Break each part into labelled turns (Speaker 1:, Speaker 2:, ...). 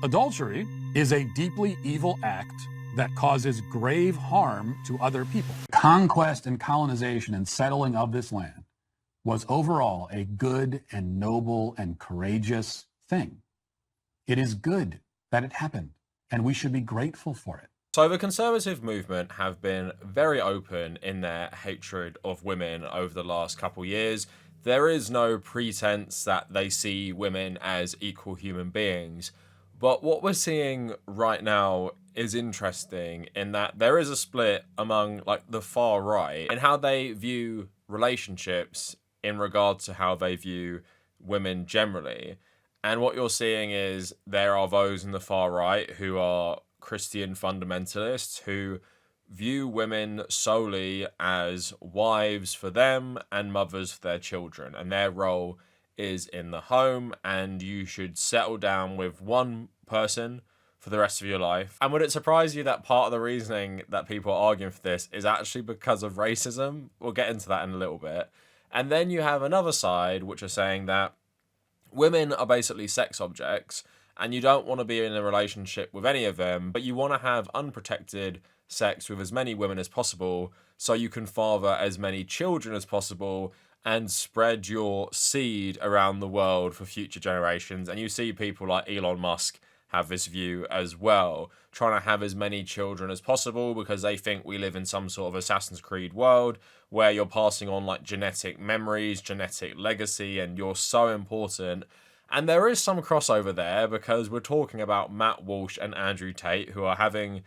Speaker 1: Adultery is a deeply evil act that causes grave harm to other people. Conquest and colonization and settling of this land was overall a good and noble and courageous thing. It is good that it happened, and we should be grateful for it.
Speaker 2: So the conservative movement have been very open in their hatred of women over the last couple years. There is no pretense that they see women as equal human beings. But what we're seeing right now is interesting in that there is a split among like the far right in how they view relationships in regard to how they view women generally. And what you're seeing is there are those in the far right who are Christian fundamentalists who view women solely as wives for them and mothers for their children, and their role is in the home, and you should settle down with one person for the rest of your life. And would it surprise you that part of the reasoning that people are arguing for this is actually because of racism? We'll get into that in a little bit. And then you have another side which are saying that women are basically sex objects and you don't want to be in a relationship with any of them, but you want to have unprotected sex with as many women as possible so you can father as many children as possible and spread your seed around the world for future generations. And you see people like Elon Musk have this view as well, trying to have as many children as possible because they think we live in some sort of Assassin's Creed world where you're passing on like genetic memories, genetic legacy, and you're so important. And there is some crossover there because we're talking about Matt Walsh and Andrew Tate who are having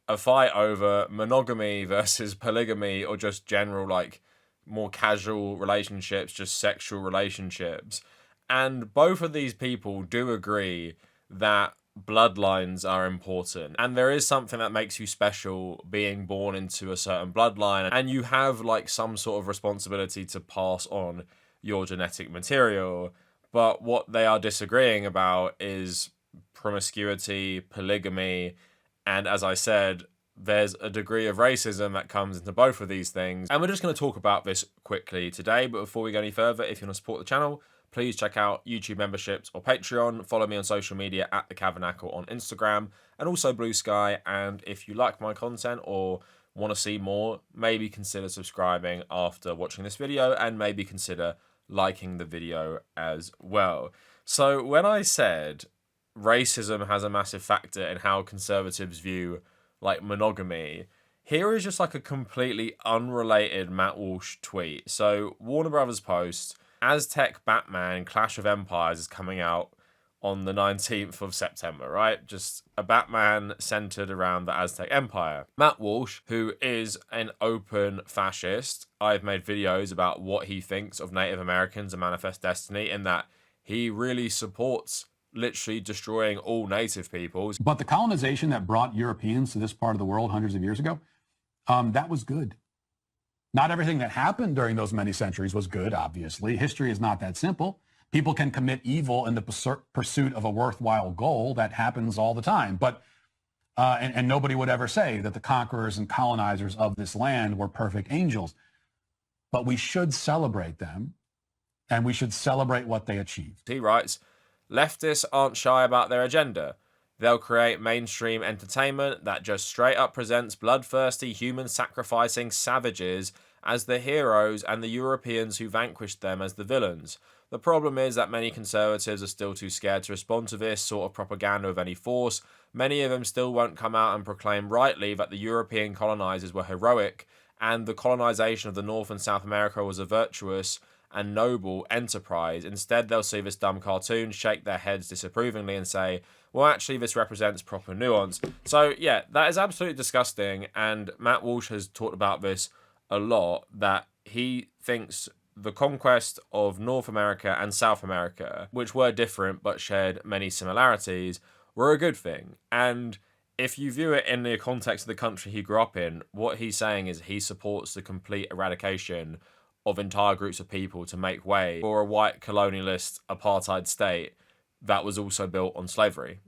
Speaker 2: a fight over monogamy versus polygamy or just general like more casual relationships, just sexual relationships. And both of these people do agree that bloodlines are important, and there is something that makes you special being born into a certain bloodline, and you have like some sort of responsibility to pass on your genetic material. But what they are disagreeing about is promiscuity, polygamy, and as I said, there's a degree of racism that comes into both of these things. And we're just going to talk about this quickly today. But before we go any further, if you want to support the channel, please check out YouTube memberships or Patreon. Follow me on social media at the Kavernacle on Instagram and also Blue Sky. And if you like my content or want to see more, maybe consider subscribing after watching this video and maybe consider liking the video as well. So when I said racism has a massive factor in how conservatives view like monogamy, here is just like a completely unrelated Matt Walsh tweet. So Warner Brothers post, Aztec Batman Clash of Empires is coming out on the 19th of September, right? Just a Batman centered around the Aztec Empire. Matt Walsh, who is an open fascist, I've made videos about what he thinks of Native Americans and Manifest Destiny, and that he really supports literally destroying all native peoples.
Speaker 1: But the colonization that brought Europeans to this part of the world hundreds of years ago, that was good. Not everything that happened during those many centuries was good, obviously. History is not that simple. People can commit evil in the pursuit of a worthwhile goal. That happens all the time. But and nobody would ever say that the conquerors and colonizers of this land were perfect angels. But we should celebrate them, and we should celebrate what they achieved.
Speaker 2: He writes, leftists aren't shy about their agenda. They'll create mainstream entertainment that just straight up presents bloodthirsty, human-sacrificing savages as the heroes and the Europeans who vanquished them as the villains. The problem is that many conservatives are still too scared to respond to this sort of propaganda with any force. Many of them still won't come out and proclaim rightly that the European colonizers were heroic and the colonization of the North and South America was a virtuous and noble enterprise. Instead, they'll see this dumb cartoon, shake their heads disapprovingly and say, well, actually, this represents proper nuance. So, yeah, that is absolutely disgusting. And Matt Walsh has talked about this a lot, that he thinks the conquest of North America and South America, which were different but shared many similarities, were a good thing. And if you view it in the context of the country he grew up in, what he's saying is he supports the complete eradication of entire groups of people to make way for a white colonialist apartheid state that was also built on slavery.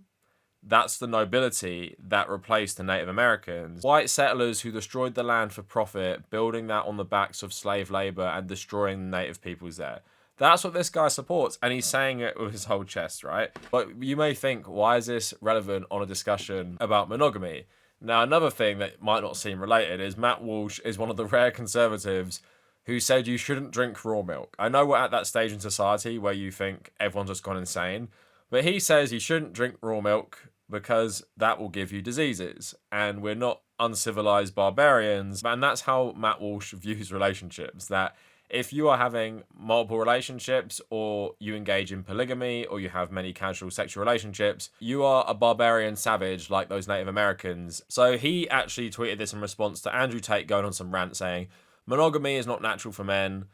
Speaker 2: That's the nobility that replaced the Native Americans. White settlers who destroyed the land for profit, building that on the backs of slave labor and destroying the native peoples there. That's what this guy supports, and he's saying it with his whole chest, right? But you may think, why is this relevant on a discussion about monogamy? Now, another thing that might not seem related is Matt Walsh is one of the rare conservatives who said you shouldn't drink raw milk. I know we're at that stage in society where you think everyone's just gone insane, but he says you shouldn't drink raw milk because that will give you diseases, and we're not uncivilized barbarians. And that's how Matt Walsh views relationships, that if you are having multiple relationships, or you engage in polygamy, or you have many casual sexual relationships, you are a barbarian savage like those Native Americans. So he actually tweeted this in response to Andrew Tate going on some rant saying, monogamy is not natural for men.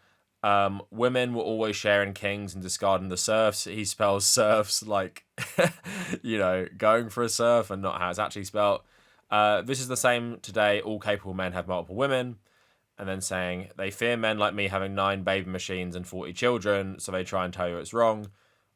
Speaker 2: Women will always share in kings and discard in the serfs. He spells serfs like, going for a serf and not how it's actually spelled. This is the same today. All capable men have multiple women. And then saying, they fear men like me having 9 baby machines and 40 children, so they try and tell you it's wrong.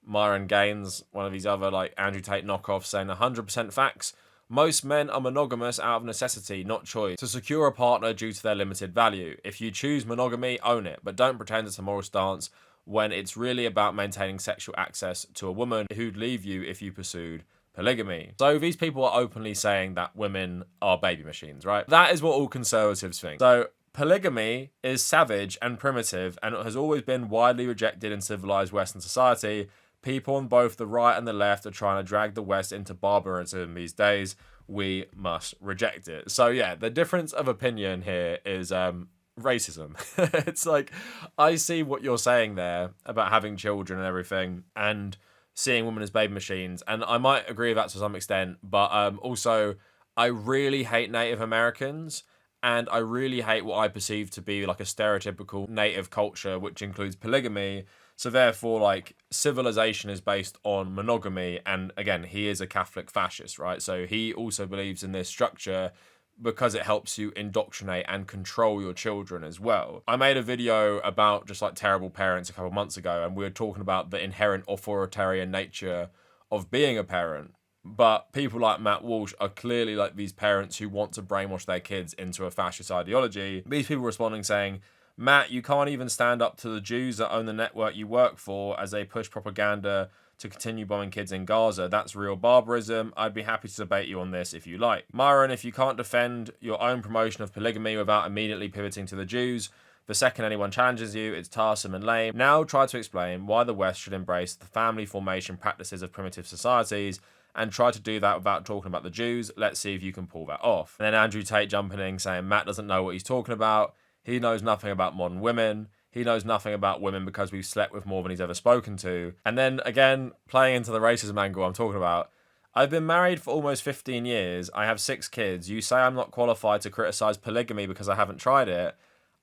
Speaker 2: Myron Gaines, one of these other Andrew Tate knockoffs, saying 100% facts. Most men are monogamous out of necessity, not choice, to secure a partner due to their limited value. If you choose monogamy, own it, but don't pretend it's a moral stance when it's really about maintaining sexual access to a woman who'd leave you if you pursued polygamy. So these people are openly saying that women are baby machines, right? That is what all conservatives think. So polygamy is savage and primitive, and it has always been widely rejected in civilized Western society. People on both the right and the left are trying to drag the West into barbarism these days. We must reject it. So yeah, the difference of opinion here is racism. It's like, I see what you're saying there about having children and everything, and seeing women as baby machines, and I might agree with that to some extent, but also, I really hate Native Americans, and I really hate what I perceive to be like a stereotypical native culture, which includes polygamy. So therefore, civilization is based on monogamy. And again, he is a Catholic fascist, right? So he also believes in this structure because it helps you indoctrinate and control your children as well. I made a video about just terrible parents a couple of months ago, and we were talking about the inherent authoritarian nature of being a parent. But people like Matt Walsh are clearly these parents who want to brainwash their kids into a fascist ideology. These people responding saying, Matt, you can't even stand up to the Jews that own the network you work for as they push propaganda to continue bombing kids in Gaza. That's real barbarism. I'd be happy to debate you on this if you like. Myron, if you can't defend your own promotion of polygamy without immediately pivoting to the Jews, the second anyone challenges you, it's tiresome and lame. Now try to explain why the West should embrace the family formation practices of primitive societies, and try to do that without talking about the Jews. Let's see if you can pull that off. And then Andrew Tate jumping in saying Matt doesn't know what he's talking about. He knows nothing about modern women. He knows nothing about women because we've slept with more than he's ever spoken to. And then again, playing into the racism angle I'm talking about, I've been married for almost 15 years. I have 6 kids. You say I'm not qualified to criticize polygamy because I haven't tried it.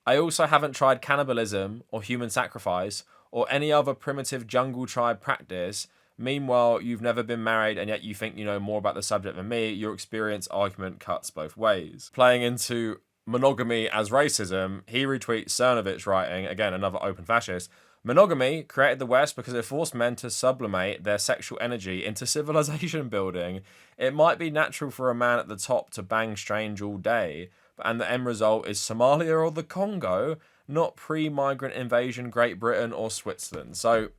Speaker 2: I also haven't tried cannibalism or human sacrifice or any other primitive jungle tribe practice. Meanwhile, you've never been married, and yet you think you know more about the subject than me. Your experience argument cuts both ways. Playing into monogamy as racism, he retweets Cernovich writing, again, another open fascist, monogamy created the West because it forced men to sublimate their sexual energy into civilization building. It might be natural for a man at the top to bang strange all day, and the end result is Somalia or the Congo, not pre-migrant invasion Great Britain or Switzerland. So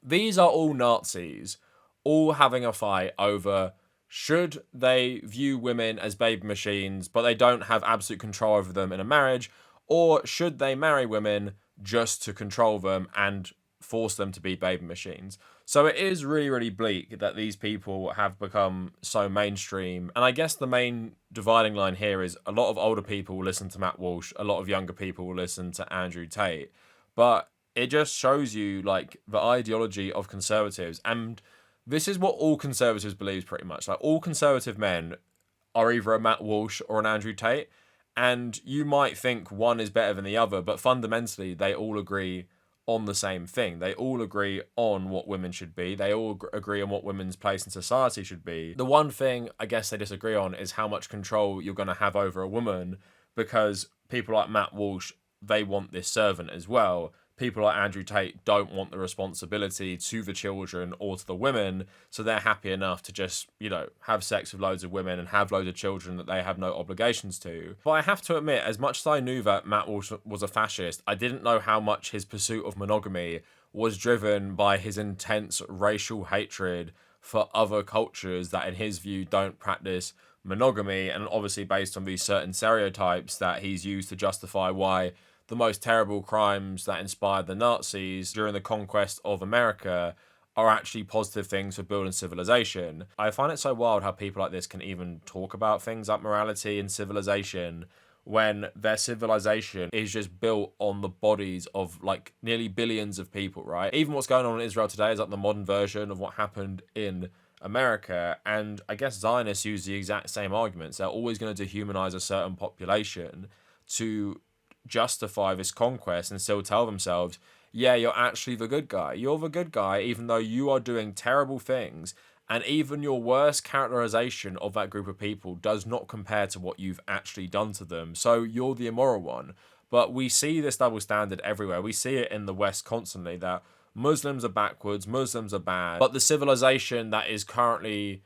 Speaker 2: these are all Nazis, all having a fight over should they view women as baby machines, but they don't have absolute control over them in a marriage, or should they marry women just to control them and force them to be baby machines. So it is really, really bleak that these people have become so mainstream. And I guess the main dividing line here is a lot of older people will listen to Matt Walsh, a lot of younger people will listen to Andrew Tate. But it just shows you the ideology of conservatives, and this is what all conservatives believe pretty much. All conservative men are either a Matt Walsh or an Andrew Tate, and you might think one is better than the other, but fundamentally they all agree on the same thing. They all agree on what women should be. They all agree on what women's place in society should be. The one thing I guess they disagree on is how much control you're going to have over a woman, because people like Matt Walsh, they want this servant as well. People like Andrew Tate don't want the responsibility to the children or to the women, so they're happy enough to just, have sex with loads of women and have loads of children that they have no obligations to. But I have to admit, as much as I knew that Matt Walsh was a fascist, I didn't know how much his pursuit of monogamy was driven by his intense racial hatred for other cultures that in his view don't practice monogamy, and obviously based on these certain stereotypes that he's used to justify why the most terrible crimes that inspired the Nazis during the conquest of America are actually positive things for building civilization. I find it so wild how people like this can even talk about things like morality and civilization when their civilization is just built on the bodies of like nearly billions of people, right? Even what's going on in Israel today is like the modern version of what happened in America. And I guess Zionists use the exact same arguments. They're always going to dehumanize a certain population to justify this conquest and still tell themselves, yeah, you're actually the good guy. You're the good guy, even though you are doing terrible things. And even your worst characterization of that group of people does not compare to what you've actually done to them. So you're the immoral one. But we see this double standard everywhere. We see it in the West constantly, that Muslims are backwards, Muslims are bad. But the civilization that is currently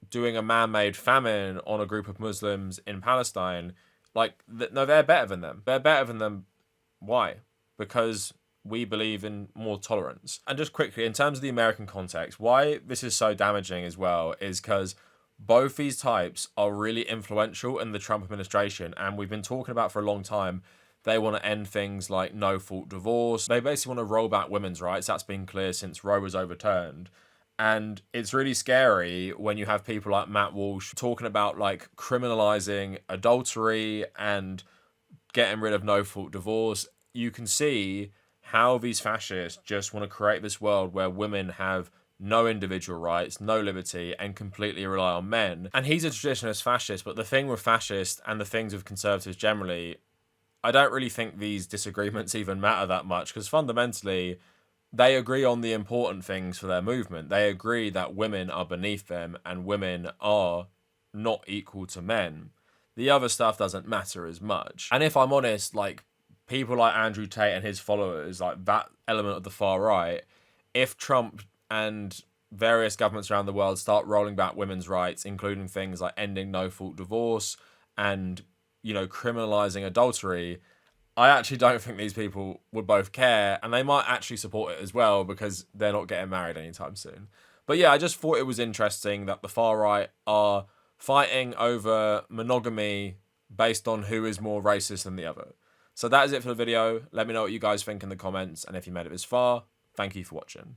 Speaker 2: doing a man-made famine on a group of Muslims in Palestine, like, no, they're better than them. They're better than them. Why? Because we believe in more tolerance. And just quickly, in terms of the American context, why this is so damaging as well is because both these types are really influential in the Trump administration. And we've been talking about for a long time, they want to end things like no-fault divorce. They basically want to roll back women's rights. That's been clear since Roe was overturned. And it's really scary when you have people like Matt Walsh talking about like criminalising adultery and getting rid of no-fault divorce. You can see how these fascists just want to create this world where women have no individual rights, no liberty, and completely rely on men. And he's a traditionalist fascist, but the thing with fascists and the things with conservatives generally, I don't really think these disagreements even matter that much, because fundamentally, they agree on the important things for their movement. They agree that women are beneath them and women are not equal to men. The other stuff doesn't matter as much. And if I'm honest, like, people like Andrew Tate and his followers, like that element of the far right, if Trump and various governments around the world start rolling back women's rights, including things like ending no-fault divorce and, you know, criminalizing adultery, I actually don't think these people would both care, and they might actually support it as well because they're not getting married anytime soon. But yeah, I just thought it was interesting that the far right are fighting over monogamy based on who is more racist than the other. So that is it for the video. Let me know what you guys think in the comments, and if you made it this far, thank you for watching.